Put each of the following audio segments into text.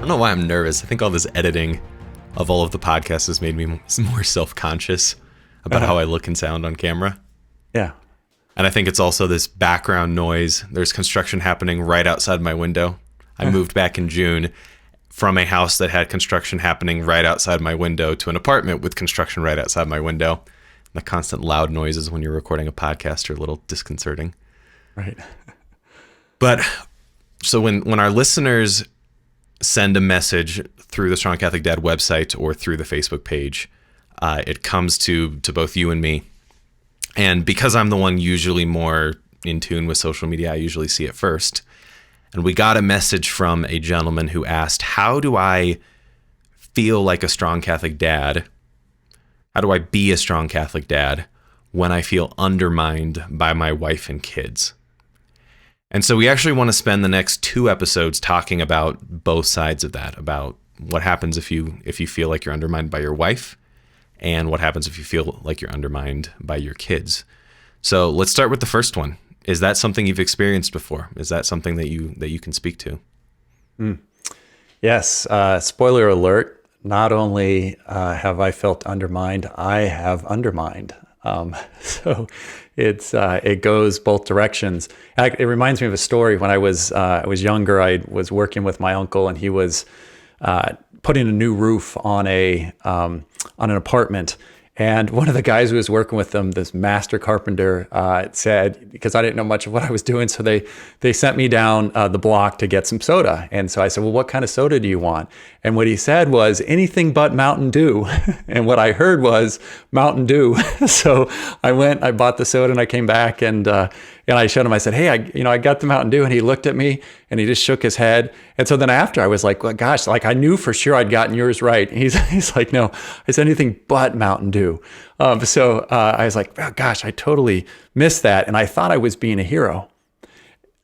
don't know why I'm nervous. I think all this editing of all of the podcasts has made me more self-conscious about how I look and sound on camera. Yeah. And I think it's also this background noise. There's construction happening right outside my window. I moved back in June from a house that had construction happening right outside my window to an apartment with construction right outside my window. The constant loud noises when you're recording a podcast are a little disconcerting. Right. But so when our listeners send a message through the Strong Catholic Dad website or through the Facebook page, it comes to both you and me. And because I'm the one usually more in tune with social media, I usually see it first. And we got a message from a gentleman who asked, how do I feel like a strong Catholic dad? How do I be a strong Catholic dad when I feel undermined by my wife and kids? And so we actually want to spend the next 2 episodes talking about both sides of that, about what happens if you feel like you're undermined by your wife, and what happens if you feel like you're undermined by your kids. So let's start with the first one. Is that something you've experienced before? Is that something that you can speak to? Yes. Spoiler alert. Not only have I felt undermined, I have undermined. So it goes both directions. It reminds me of a story. When I was younger, I was working with my uncle, and he was putting a new roof on an apartment. And one of the guys who was working with them, this master carpenter, said, because I didn't know much of what I was doing, so they sent me down the block to get some soda. And so I said, well, what kind of soda do you want? And what he said was, anything but Mountain Dew. And what I heard was Mountain Dew. So I went, I bought the soda, and I came back, and I showed him. I said, hey, I got the Mountain Dew. And he looked at me, and he just shook his head. And so then after, I was like, well, gosh, like I knew for sure I'd gotten yours right. And he's like, no, it's anything but Mountain Dew. So I was like, oh, gosh, I totally missed that. And I thought I was being a hero.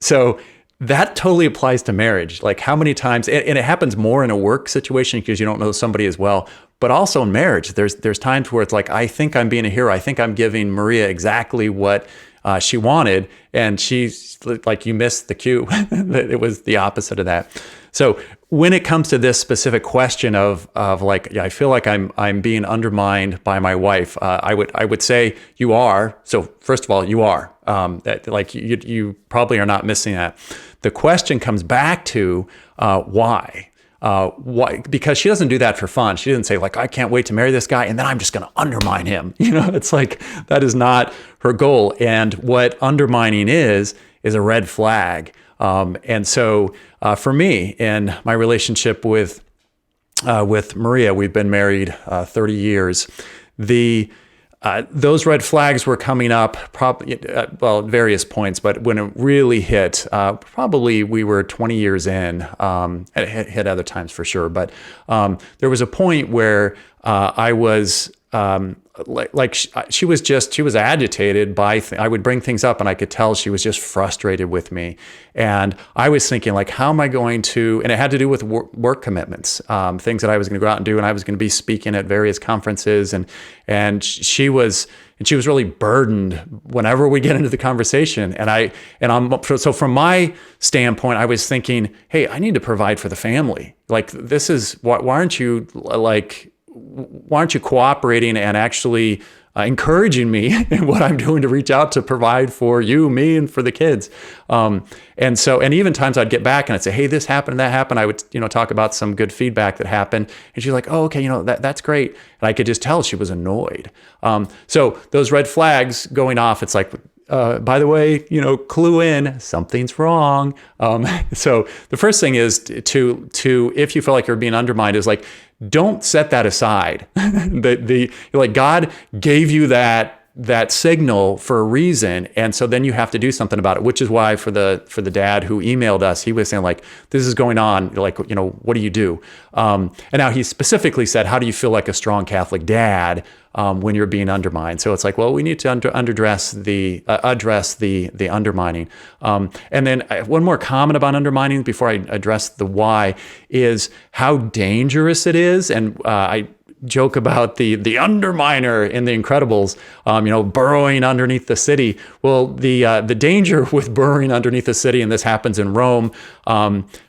So that totally applies to marriage. Like how many times, and it happens more in a work situation because you don't know somebody as well, but also in marriage, there's times where it's like, I think I'm being a hero. I think I'm giving Maria exactly what she wanted, and she's like, you missed the cue. It was the opposite of that. So when it comes to this specific question of like, yeah, I feel like I'm being undermined by my wife, I would say you are. So first of all, you are. That like you probably are not missing that. The question comes back to why. Why? Because she doesn't do that for fun. She didn't say like, I can't wait to marry this guy, and then I'm just going to undermine him. It's like, that is not her goal. And what undermining is a red flag. And so for me, in my relationship with Maria, we've been married 30 years. Those red flags were coming up probably, at various points, but when it really hit, probably we were 20 years in. It hit other times for sure, but there was a point where I was she was agitated by I would bring things up, and I could tell she was just frustrated with me. And I was thinking, like, how am I going to, and it had to do with work commitments, things that I was going to go out and do, and I was going to be speaking at various conferences, and she was really burdened whenever we get into the conversation. So from my standpoint, I was thinking, hey, I need to provide for the family. Like, this is, why aren't you cooperating and actually encouraging me in what I'm doing to reach out to provide for you, me, and for the kids? And even times I'd get back and I'd say, hey, this happened, that happened. I would, talk about some good feedback that happened. And she's like, oh, okay, that's great. And I could just tell she was annoyed. So those red flags going off, it's like, by the way, clue in, something's wrong. So the first thing is to if you feel like you're being undermined, is like, don't set that aside. God gave you that signal for a reason, and so then you have to do something about it. Which is why for the dad who emailed us, he was saying like, this is going on. Like, what do you do? And now he specifically said, how do you feel like a strong Catholic dad when you're being undermined? So it's like, well, we need to address the undermining. And then one more comment about undermining before I address the why is how dangerous it is. And joke about the underminer in The Incredibles, burrowing underneath the city. Well, the danger with burrowing underneath the city, and this happens in Rome,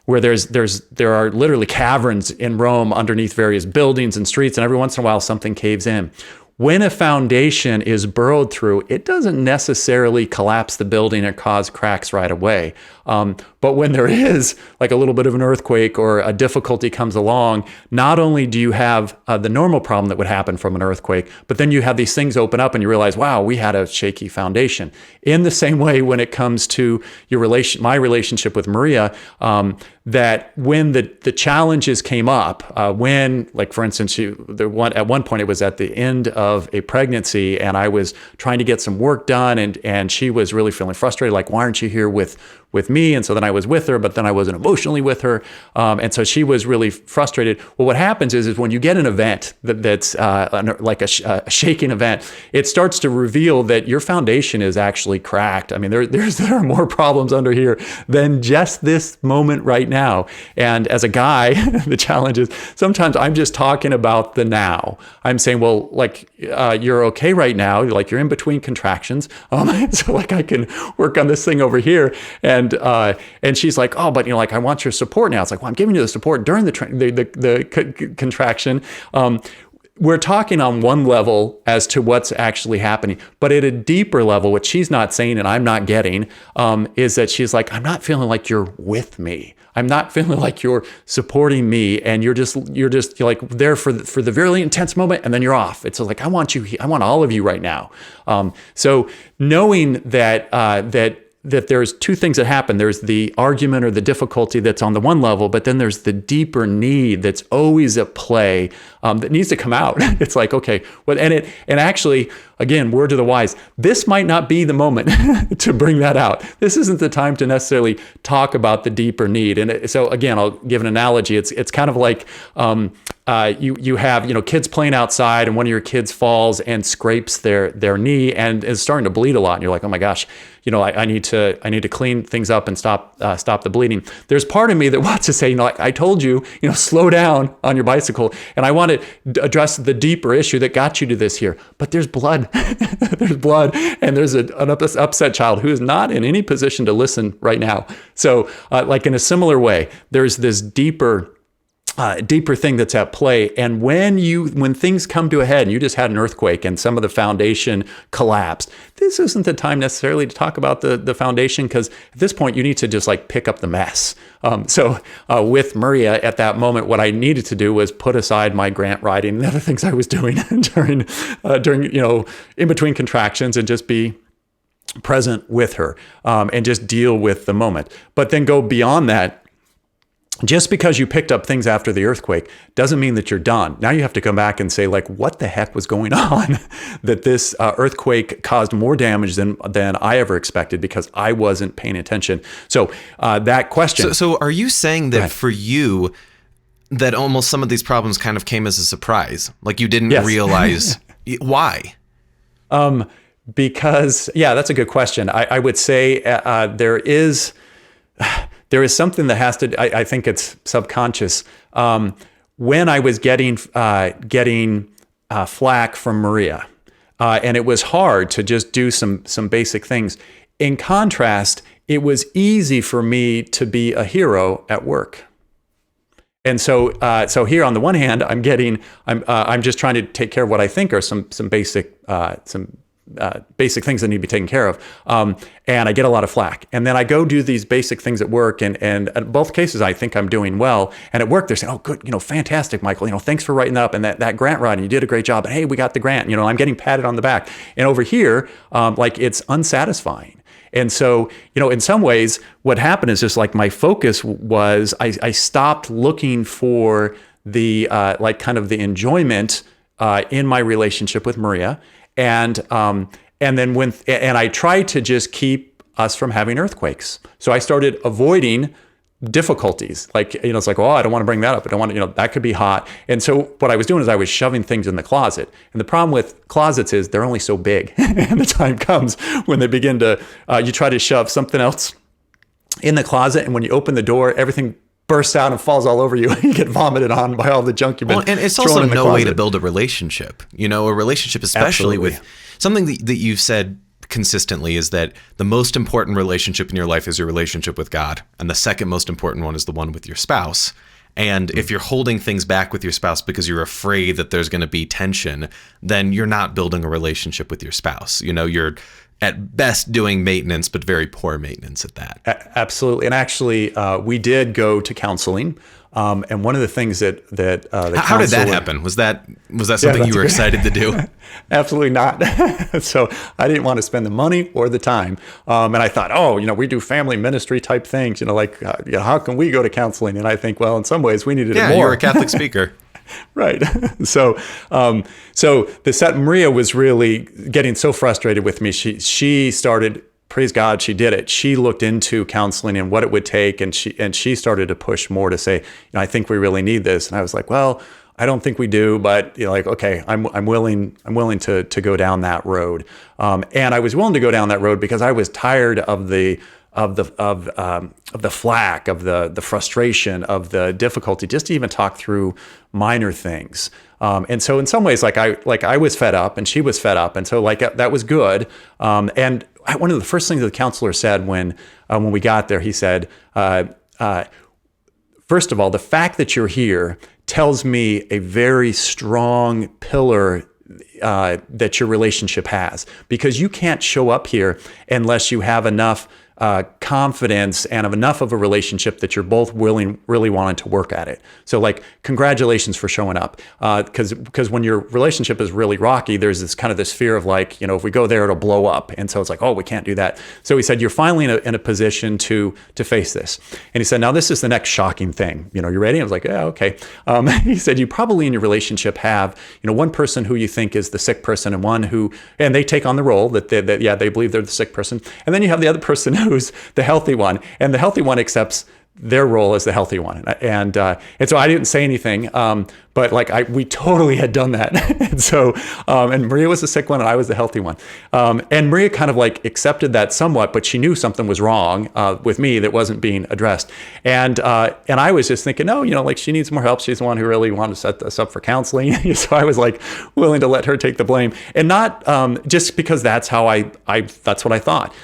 where there are literally caverns in Rome underneath various buildings and streets, and every once in a while something caves in. When a foundation is burrowed through, it doesn't necessarily collapse the building or cause cracks right away. But when there is like a little bit of an earthquake or a difficulty comes along, not only do you have the normal problem that would happen from an earthquake, but then you have these things open up and you realize, wow, we had a shaky foundation. In the same way, when it comes to my relationship with Maria, that when the challenges came up, when, like, for instance, at one point it was at the end of a pregnancy and I was trying to get some work done, and she was really feeling frustrated, like, why aren't you here with me? And so then I was with her, but then I wasn't emotionally with her. And so she was really frustrated. Well, what happens is when you get an event that's like a shaking event, it starts to reveal that your foundation is actually cracked. I mean, there are more problems under here than just this moment right now. And as a guy, the challenge is sometimes I'm just talking about the now. I'm saying, well, like, you're okay right now. Like, you're in between contractions. So like I can work on this thing over here. And she's like, oh, but like, I want your support now. It's like, well, I'm giving you the support during the contraction. We're talking on one level as to what's actually happening, but at a deeper level, what she's not saying and I'm not getting, is that she's like, I'm not feeling like you're with me. I'm not feeling like you're supporting me, and you're just like there for the very intense moment, and then you're off. It's like, I want all of you right now. So knowing that there's two things that happen. There's the argument or the difficulty that's on the one level, but then there's the deeper need that's always at play, that needs to come out. It's like, okay, well, and actually, again, word to the wise, this might not be the moment to bring that out. This isn't the time to necessarily talk about the deeper need. And so again, I'll give an analogy. It's kind of like, you have, kids playing outside, and one of your kids falls and scrapes their knee and is starting to bleed a lot. And you're like, oh my gosh, I need to clean things up and stop the bleeding. There's part of me that wants to say, like, I told you, slow down on your bicycle, and I want to address the deeper issue that got you to this here. But there's blood, there's blood, and there's an upset child who is not in any position to listen right now. So, like in a similar way, there's this deeper thing that's at play. And when things come to a head, and you just had an earthquake and some of the foundation collapsed, this isn't the time necessarily to talk about the foundation, because at this point you need to just like pick up the mess. So with Maria at that moment, what I needed to do was put aside my grant writing and other things I was doing during in between contractions, and just be present with her, and just deal with the moment. But then go beyond that. Just because you picked up things after the earthquake doesn't mean that you're done. Now you have to come back and say, like, what the heck was going on that this earthquake caused more damage than I ever expected, because I wasn't paying attention. So that question. So are you saying that for you, that almost some of these problems kind of came as a surprise? Like, you didn't realize why? Because, that's a good question. I would say there is something that has to, I think it's subconscious. When I was getting flack from Maria, and it was hard to just do some basic things. In contrast, it was easy for me to be a hero at work. And so here on the one hand, I'm just trying to take care of what I think are some basic things that need to be taken care of. And I get a lot of flack. And then I go do these basic things at work, and in both cases, I think I'm doing well. And at work, they're saying, oh, good, fantastic, Michael, thanks for writing that up, and that grant writing, you did a great job. And hey, we got the grant, I'm getting patted on the back. And over here, like, it's unsatisfying. And so, in some ways, what happened is just like my focus was, I stopped looking for the, like, kind of the enjoyment in my relationship with Maria. And then I tried to just keep us from having earthquakes. So I started avoiding difficulties. Like, it's like, oh, I don't want to bring that up. I don't want to, that could be hot. And so what I was doing is I was shoving things in the closet. And the problem with closets is they're only so big. And the time comes when they begin to, you try to shove something else in the closet. And when you open the door, everything bursts out and falls all over you. You get vomited on by all the junk you've been and it's throwing also in the no way to closet. build a relationship. A relationship, especially Absolutely. with something that you've said consistently, is that the most important relationship in your life is your relationship with God. And the second most important one is the one with your spouse. And if you're holding things back with your spouse because you're afraid that there's going to be tension, then you're not building a relationship with your spouse. You're at best doing maintenance, but very poor maintenance at that. Absolutely. And actually, we did go to counseling. And one of the things that the How did that happen? Was that something you were excited to do? Absolutely not. So I didn't want to spend the money or the time. And I thought, we do family ministry type things, how can we go to counseling? And I think, well, in some ways we needed it more. You're a Catholic speaker. Right. So Maria was really getting so frustrated with me. She started, praise God, she did it. She looked into counseling and what it would take, and she started to push more to say, I think we really need this. And I was like, well, I don't think we do, but okay, I'm willing to go down that road. And I was willing to go down that road because I was tired of the flack, of the frustration, of the difficulty, just to even talk through minor things. And so in some ways, I was fed up and she was fed up. And so that was good. And one of the first things the counselor said when we got there, he said, first of all, the fact that you're here tells me a very strong pillar that your relationship has, because you can't show up here unless you have enough confidence and of enough of a relationship that you're both really wanting to work at it. So congratulations for showing up. Because when your relationship is really rocky, there's this fear of if we go there, it'll blow up. And so it's we can't do that. So he said, you're finally in a position to face this. And he said, now this is the next shocking thing. You ready? I was like, yeah, okay. He said, you probably in your relationship have, one person who you think is the sick person and they take on the role that they believe they're the sick person. And then you have the other person who's the healthy one, and the healthy one accepts their role as the healthy one. And so I didn't say anything, but we totally had done that. And so, and Maria was the sick one and I was the healthy one. And Maria kind of accepted that somewhat, but she knew something was wrong with me that wasn't being addressed. And I was just thinking, no, she needs more help. She's the one who really wanted to set us up for counseling. So I was willing to let her take the blame, and not just because that's how that's what I thought.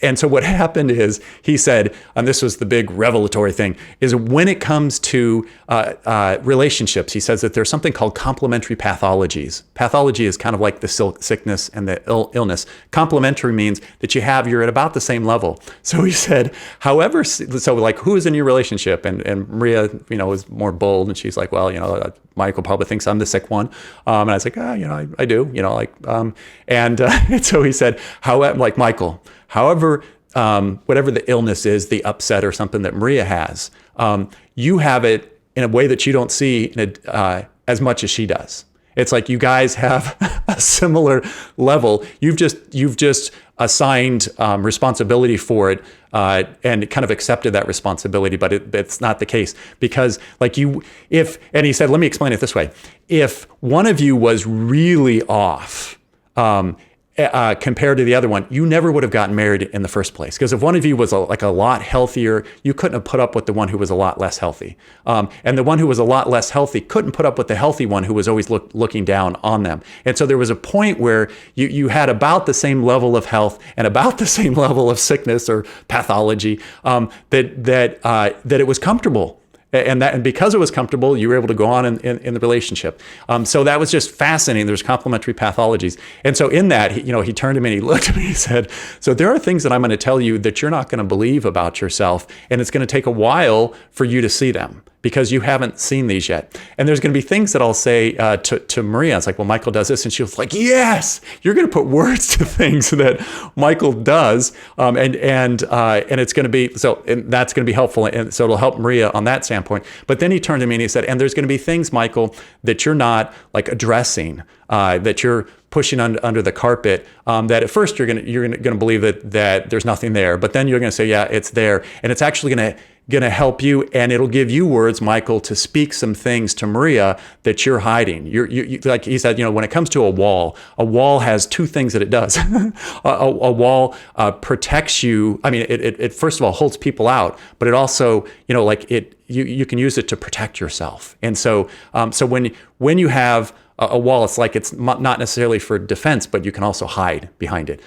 And so what happened is, he said, and this was the big revelatory thing, is when it comes to relationships, he says that there's something called complementary pathologies. Pathology is kind of like the sickness and the illness. Complementary means that you're at about the same level. So he said, however, who is in your relationship? And Maria, was more bold, and she's like, well, Michael probably thinks I'm the sick one. And I was like, I do, and so he said, however, Michael, however, whatever the illness is, the upset or something that Maria has, you have it in a way that you don't see as much as she does. It's you guys have a similar level. You've just assigned responsibility for it and kind of accepted that responsibility, but it's not the case, because and he said, let me explain it this way. If one of you was really off, compared to the other one, you never would have gotten married in the first place. Because if one of you was a lot healthier, you couldn't have put up with the one who was a lot less healthy. And the one who was a lot less healthy couldn't put up with the healthy one who was always looking down on them. And so there was a point where you had about the same level of health and about the same level of sickness or pathology, that it was comfortable. And because it was comfortable, you were able to go on in the relationship. So that was just fascinating. There's complementary pathologies. And so in that, he turned to me and he looked at me and he said, so there are things that I'm going to tell you that you're not going to believe about yourself. And it's going to take a while for you to see them, because you haven't seen these yet. And there's going to be things that I'll say to Maria. It's well, Michael does this. And she was like, yes, you're going to put words to things that Michael does. And it's going to be, and that's going to be helpful. And so it'll help Maria on that standpoint. But then he turned to me and he said, and there's going to be things, Michael, that you're not addressing, that you're pushing under the carpet, that at first you're going to believe that there's nothing there. But then you're going to say, yeah, it's there. And it's actually going to going to help you, and it'll give you words, Michael, to speak some things to Maria that you're hiding. You like he said, when it comes to a wall has two things that it does. a wall protects you. I mean, it first of all holds people out, but it also, you can use it to protect yourself. And so when you have a wall, it's like it's not necessarily for defense, but you can also hide behind it.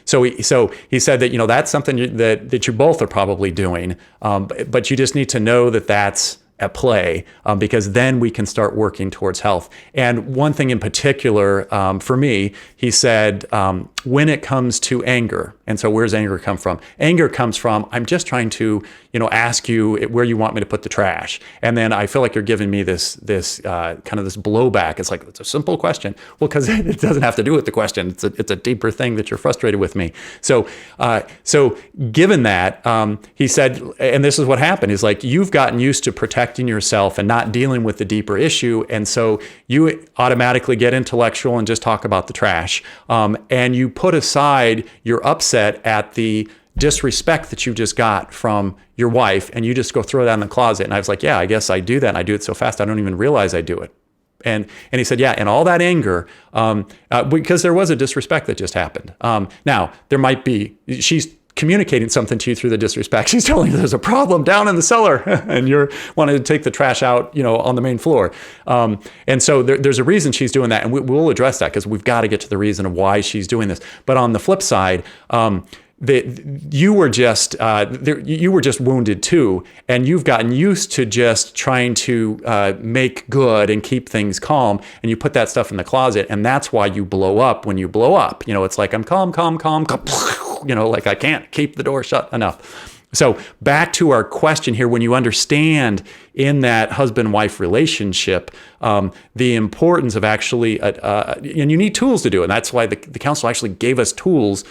So he said that that's something that you both are probably doing, but you just need to know that that's at play, because then we can start working towards health. And one thing in particular, for me, he said, when it comes to anger, and so where's anger come from? Anger comes from, I'm just trying to, ask you where you want me to put the trash. And then I feel like you're giving me this kind of this blowback. It's like, it's a simple question. Well, because it doesn't have to do with the question. It's a deeper thing that you're frustrated with me. So given that, he said, and this is what happened, is like, you've gotten used to protecting yourself and not dealing with the deeper issue. And so you automatically get intellectual and just talk about the trash. And you put aside your upset at the disrespect that you just got from your wife, and you just go throw that in the closet. And I was like, yeah, I guess I do that. And I do it so fast, I don't even realize I do it. And he said, yeah, and all that anger, because there was a disrespect that just happened. Now, there might be, she's communicating something to you through the disrespect. She's telling you there's a problem down in the cellar and you're wanting to take the trash out, on the main floor. And so there's a reason she's doing that. And we'll address that, because we've got to get to the reason of why she's doing this. But on the flip side, you were just wounded too, and you've gotten used to just trying to make good and keep things calm, and you put that stuff in the closet, and that's why you blow up when you blow up. It's like, I'm calm, like I can't keep the door shut enough. So back to our question here, when you understand in that husband-wife relationship, the importance of actually, and you need tools to do it. And that's why the council actually gave us tools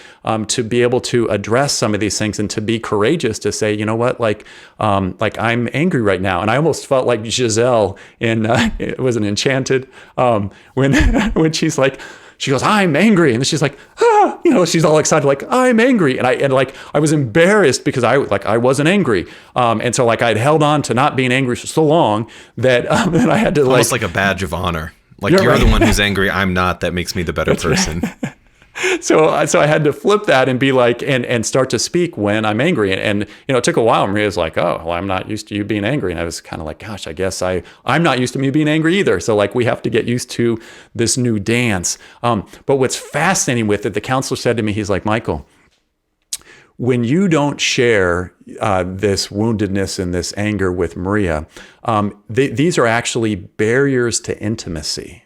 to be able to address some of these things and to be courageous to say, you know what, like I'm angry right now. And I almost felt like Giselle in, it was an Enchanted, when she's like, she goes, I'm angry. And then she's like, she's all excited, like, I'm angry. And I was embarrassed because I wasn't angry. And so I'd held on to not being angry for so long that then I had to almost like a badge of honor. Like, you're right. The one who's angry, I'm not. That makes me the better person. Right. So I had to flip that and be like, and start to speak when I'm angry. And it took a while. Maria was like, oh, well, I'm not used to you being angry. And I was kind of like, gosh, I guess I'm not used to me being angry either. So we have to get used to this new dance. But what's fascinating with it, the counselor said to me, he's like, Michael, when you don't share this woundedness and this anger with Maria, these are actually barriers to intimacy.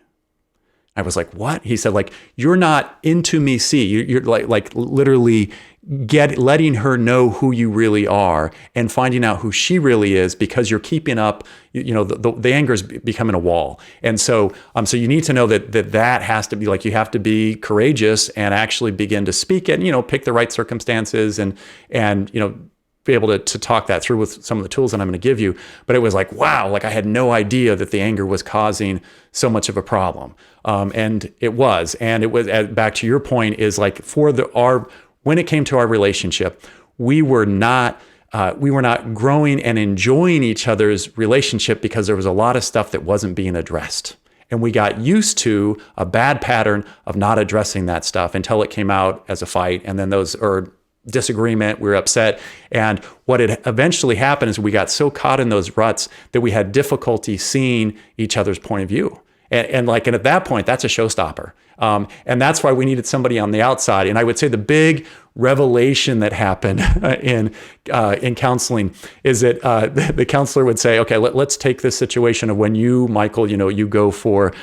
I was like, what? He said, you're not intimacy. You're like literally letting her know who you really are and finding out who she really is, because you're keeping up, the anger is becoming a wall. And so you need to know that has to be you have to be courageous and actually begin to speak it, pick the right circumstances and be able to talk that through with some of the tools that I'm going to give you. But it was like, wow, I had no idea that the anger was causing so much of a problem. And it was, back to your point, is when it came to our relationship, we were not growing and enjoying each other's relationship because there was a lot of stuff that wasn't being addressed. And we got used to a bad pattern of not addressing that stuff until it came out as a fight. And then disagreement, we were upset. And what had eventually happened is we got so caught in those ruts that we had difficulty seeing each other's point of view. And at that point, that's a showstopper. And that's why we needed somebody on the outside. And I would say the big revelation that happened in counseling is that the counselor would say, okay, let's take this situation of when you, Michael, you go for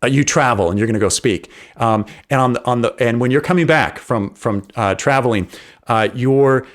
you travel and you're going to go speak, and when you're coming back from traveling, you're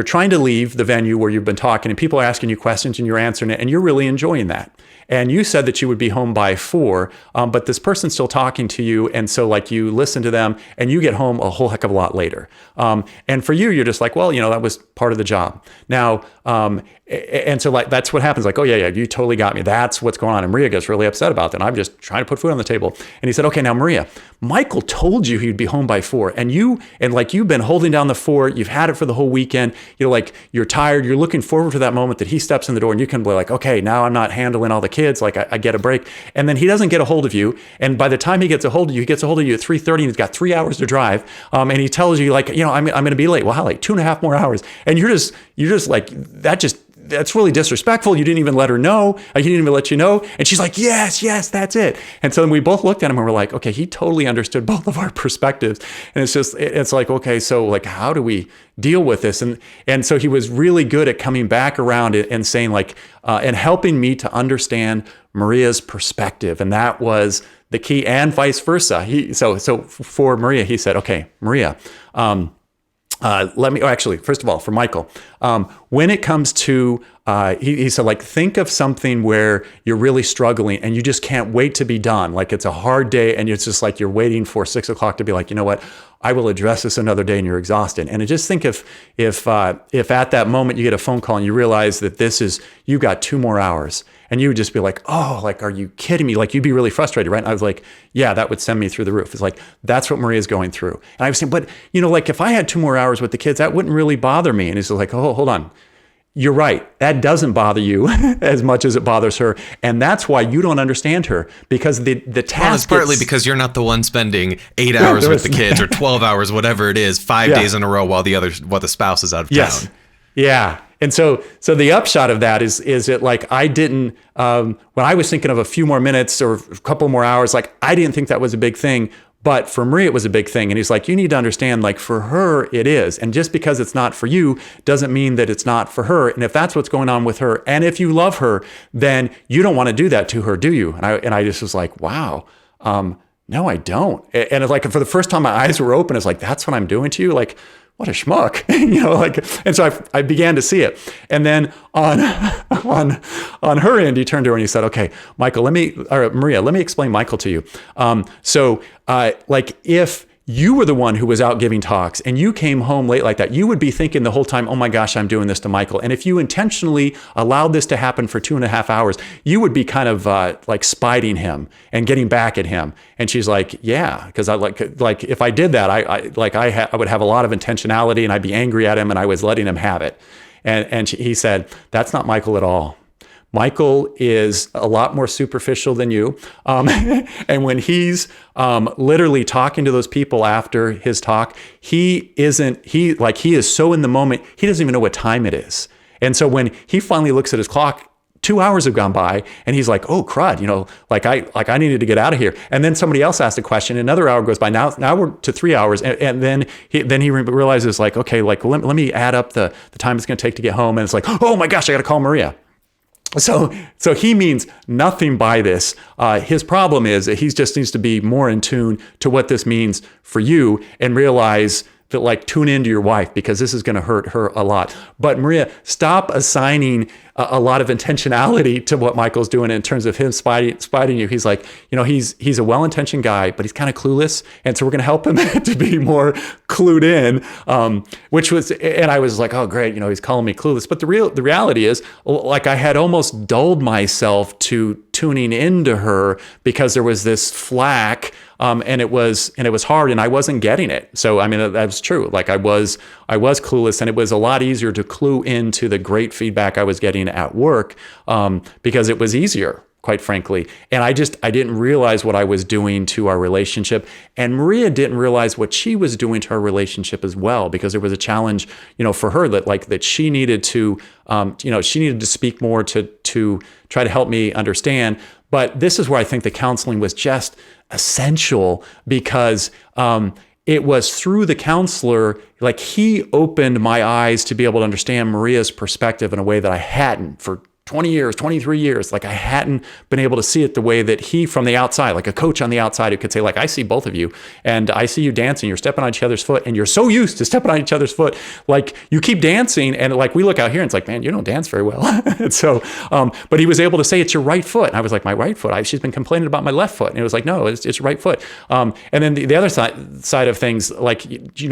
trying to leave the venue where you've been talking, and people are asking you questions and you're answering it, and you're really enjoying that. And you said that you would be home by 4, but this person's still talking to you. And so you listen to them and you get home a whole heck of a lot later. And for you, you're just like, well, that was part of the job. Now, and so that's what happens. Oh yeah, you totally got me. That's what's going on. And Maria gets really upset about that. And I'm just trying to put food on the table. And he said, okay, now Maria, Michael told you he'd be home by 4, and you've been holding down the 4. it. You've had it for the whole weekend. Like, you're tired. You're looking forward to that moment that he steps in the door and you can be like, okay, now I'm not handling all the kids. Like, I get a break. And then he doesn't get a hold of you. And by the time he gets a hold of you, he gets a hold of you at 3:30 and he's got 3 hours to drive. And he tells you like, I'm going to be late. Well, how late? 2.5 more hours. And you're just like, that's really disrespectful. You didn't even let her know. He didn't even let you know. And she's like, yes, that's it. And so then we both looked at him and we're like, okay, he totally understood both of our perspectives. And it's like, okay, so like, how do we deal with this? And so he was really good at coming back around and saying like, and helping me to understand Maria's perspective. And that was the key, and vice versa. So for Maria, he said, okay, Maria, first of all, for Michael, when it comes to, he said, like, think of something where you're really struggling and you just can't wait to be done. Like, it's a hard day and it's just like you're waiting for 6 o'clock to be like, you know what, I will address this another day, and you're exhausted. And just think if at that moment you get a phone call and you realize that you got 2 more hours, and you would just be like, oh, like, are you kidding me? Like, you'd be really frustrated, right? And I was like, yeah, that would send me through the roof. It's like, that's what Maria's going through. And I was saying, but like, if I had 2 more hours with the kids, that wouldn't really bother me. And he's like, oh, hold on. You're right. That doesn't bother you as much as it bothers her. And that's why you don't understand her, because the task. Well, it's partly because you're not the one spending 8 hours with the kids or 12 hours, whatever it is, 5 days in a row while the spouse is out of town. Yeah. And so the upshot of that is it like, I didn't, when I was thinking of a few more minutes or a couple more hours, like, I didn't think that was a big thing. But for Maria, it was a big thing. And he's like, you need to understand, like, for her, it is. And just because it's not for you doesn't mean that it's not for her. And if that's what's going on with her, and if you love her, then you don't want to do that to her, do you? And I just was like, wow, no, I don't. And it's like, for the first time, my eyes were open. It's like, that's what I'm doing to you? Like, what a schmuck, and so I began to see it. And then on her end, he turned to her and he said, okay, Maria, let me explain Michael to you. Like, if you were the one who was out giving talks and you came home late like that, you would be thinking the whole time, oh my gosh, I'm doing this to Michael. And if you intentionally allowed this to happen for 2.5 hours, you would be kind of like spiting him and getting back at him. And she's like, yeah, because I like if I did that, I would have a lot of intentionality and I'd be angry at him, and I was letting him have it. And he said, that's not Michael at all. Michael is a lot more superficial than you. And when he's literally talking to those people after his talk, he is so in the moment, he doesn't even know what time it is. And so when he finally looks at his clock, 2 hours have gone by, and he's like, oh crud, I needed to get out of here. And then somebody else asked a question, another hour goes by. Now we're to 3 hours. And then he realizes, like, okay, like, let me add up the time it's going to take to get home. And it's like, oh my gosh, I got to call Maria. So he means nothing by this. His problem is that he just needs to be more in tune to what this means for you, and realize that, like, tune into your wife, because this is going to hurt her a lot. But Maria, stop assigning a lot of intentionality to what Michael's doing in terms of him spiting you. He's like, he's a well-intentioned guy, but he's kind of clueless. And so we're going to help him to be more clued in, and I was like, oh, great. He's calling me clueless. But the reality is, like, I had almost dulled myself to tuning into her, because there was this flack, and it was hard, and I wasn't getting it. So, I mean, that was true. Like, I was clueless, and it was a lot easier to clue into the great feedback I was getting at work, because it was easier, quite frankly. And I didn't realize what I was doing to our relationship. And Maria didn't realize what she was doing to our relationship as well, because there was a challenge, for her that she needed to, she needed to speak more to try to help me understand. But this is where I think the counseling was just essential, because it was through the counselor, like, he opened my eyes to be able to understand Maria's perspective in a way that I hadn't for 20 years, 23 years. Like, I hadn't been able to see it the way that he, from the outside, like a coach on the outside, who could say, like, I see both of you, and I see you dancing, you're stepping on each other's foot, and you're so used to stepping on each other's foot, like, you keep dancing, and like, we look out here and it's like, man, you don't dance very well. And so, but he was able to say, it's your right foot. And I was like, my right foot? She's been complaining about my left foot. And it was like, no, it's your right foot. And then the other side of things, like,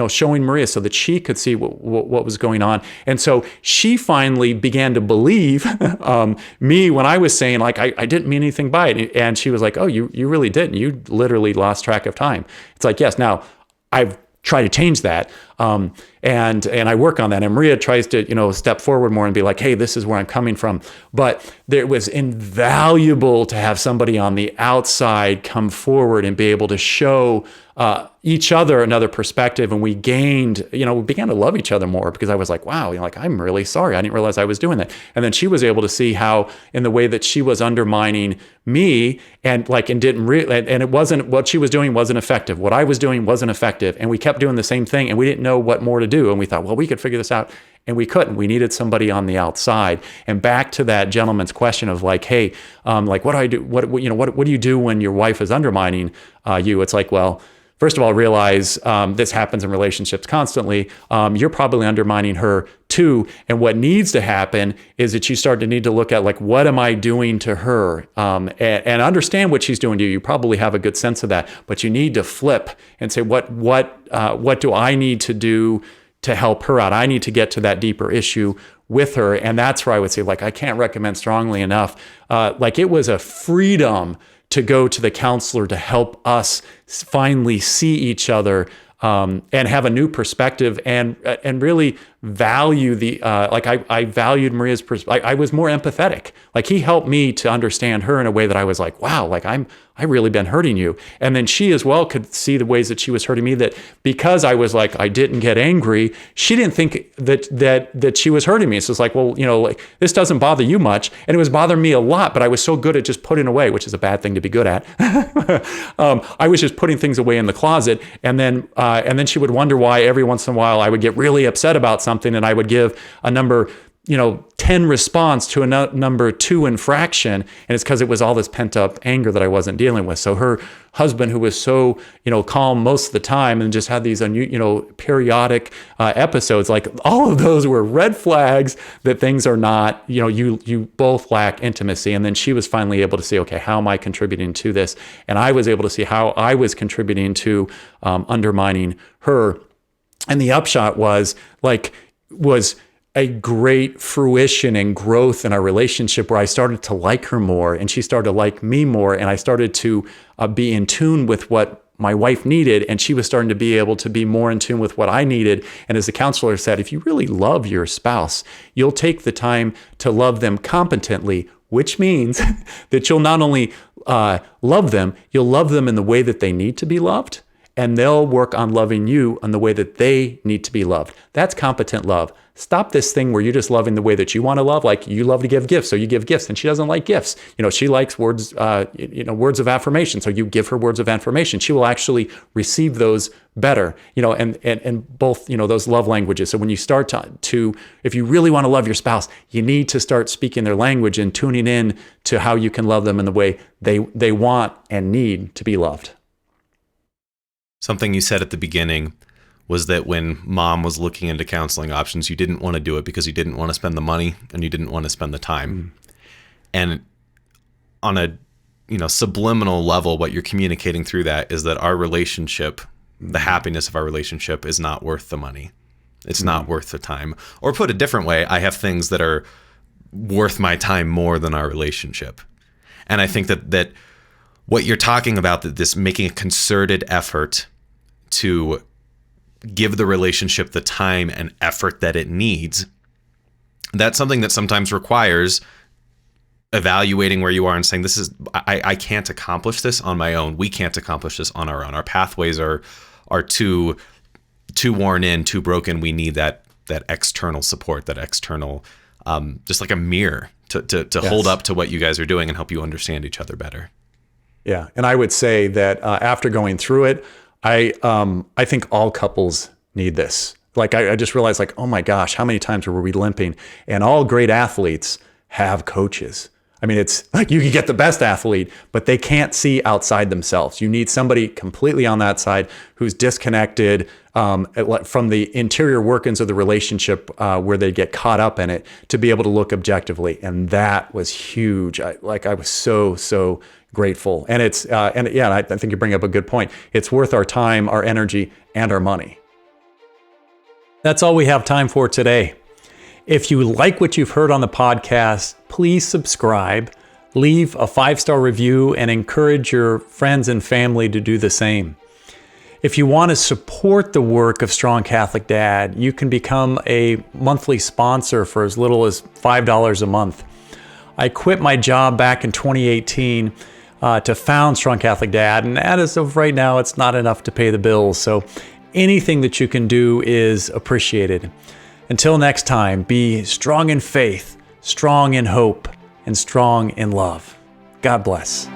showing Maria so that she could see what was going on. And so she finally began to believe me when I was saying, like, I didn't mean anything by it. And she was like, oh, you really didn't. You literally lost track of time. It's like, yes. Now, I've tried to change that. And I work on that. And Maria tries to, step forward more and be like, hey, this is where I'm coming from. But it was invaluable to have somebody on the outside come forward and be able to show each other another perspective. And we gained, we began to love each other more, because I was like, wow, I'm really sorry. I didn't realize I was doing that. And then she was able to see how, in the way that she was undermining me, and it wasn't, what she was doing wasn't effective. What I was doing wasn't effective. And we kept doing the same thing, and we didn't know what more to do. And we thought, well, we could figure this out. And we couldn't. We needed somebody on the outside. And back to that gentleman's question of like, hey, what do I do? What do you do when your wife is undermining you? It's like, well, first of all, realize this happens in relationships constantly. You're probably undermining her too. And what needs to happen is that you start to need to look at, like, what am I doing to her? And understand what she's doing to you. You probably have a good sense of that, but you need to flip and say, what do I need to do to help her out? I need to get to that deeper issue with her. And that's where I would say, like, I can't recommend strongly enough. It was a freedom to go to the counselor to help us finally see each other and have a new perspective, and really value the I valued Maria's perspective. I was more empathetic. Like, he helped me to understand her in a way that I was like, wow, like I really been hurting you. And then she as well could see the ways that she was hurting me, that because I was like, I didn't get angry, she didn't think that she was hurting me. So it's like, well, this doesn't bother you much. And it was bothering me a lot, but I was so good at just putting away, which is a bad thing to be good at. I was just putting things away in the closet. And then she would wonder why every once in a while I would get really upset about something, and I would give a number 10 response to a number 2 infraction. And it's because it was all this pent up anger that I wasn't dealing with. So her husband, who was so, calm most of the time and just had these, periodic episodes, like, all of those were red flags that things are not, you both lack intimacy. And then she was finally able to see, okay, how am I contributing to this? And I was able to see how I was contributing to undermining her. And the upshot was a great fruition and growth in our relationship, where I started to like her more, and she started to like me more, and I started to be in tune with what my wife needed, and she was starting to be able to be more in tune with what I needed. And as the counselor said, if you really love your spouse, you'll take the time to love them competently, which means that you'll not only love them, you'll love them in the way that they need to be loved, and they'll work on loving you in the way that they need to be loved. That's competent love. Stop this thing where you're just loving the way that you want to love. Like, you love to give gifts, so you give gifts, and she doesn't like gifts. She likes words, words of affirmation. So you give her words of affirmation. She will actually receive those better, and both, those love languages. So when you start to, if you really want to love your spouse, you need to start speaking their language and tuning in to how you can love them in the way they want and need to be loved. Something you said at the beginning was that when Mom was looking into counseling options, you didn't want to do it because you didn't want to spend the money and you didn't want to spend the time. And on a subliminal level, what you're communicating through that is that our relationship, the happiness of our relationship, is not worth the money. It's not worth the time. Or put a different way, I have things that are worth my time more than our relationship. And I think that what you're talking about, that this making a concerted effort to give the relationship the time and effort that it needs, that's something that sometimes requires evaluating where you are and saying, I can't accomplish this on my own. We can't accomplish this on our own. Our pathways are too worn in, too broken. We need that external support, that external, just like a mirror to yes, hold up to what you guys are doing and help you understand each other better. Yeah. And I would say that after going through it, I think all couples need this. Like, I just realized, like, oh my gosh, how many times were we limping? And all great athletes have coaches. I mean, it's like, you can get the best athlete, but they can't see outside themselves. You need somebody completely on that side who's disconnected from the interior workings of the relationship, where they get caught up in it, to be able to look objectively. And that was huge. I was so grateful. And it's, I think you bring up a good point. It's worth our time, our energy, and our money. That's all we have time for today. If you like what you've heard on the podcast, please subscribe, leave a 5-star review, and encourage your friends and family to do the same. If you want to support the work of Strong Catholic Dad, you can become a monthly sponsor for as little as $5 a month. I quit my job back in 2018 to found Strong Catholic Dad, and as of right now, it's not enough to pay the bills. So anything that you can do is appreciated. Until next time, be strong in faith, strong in hope, and strong in love. God bless.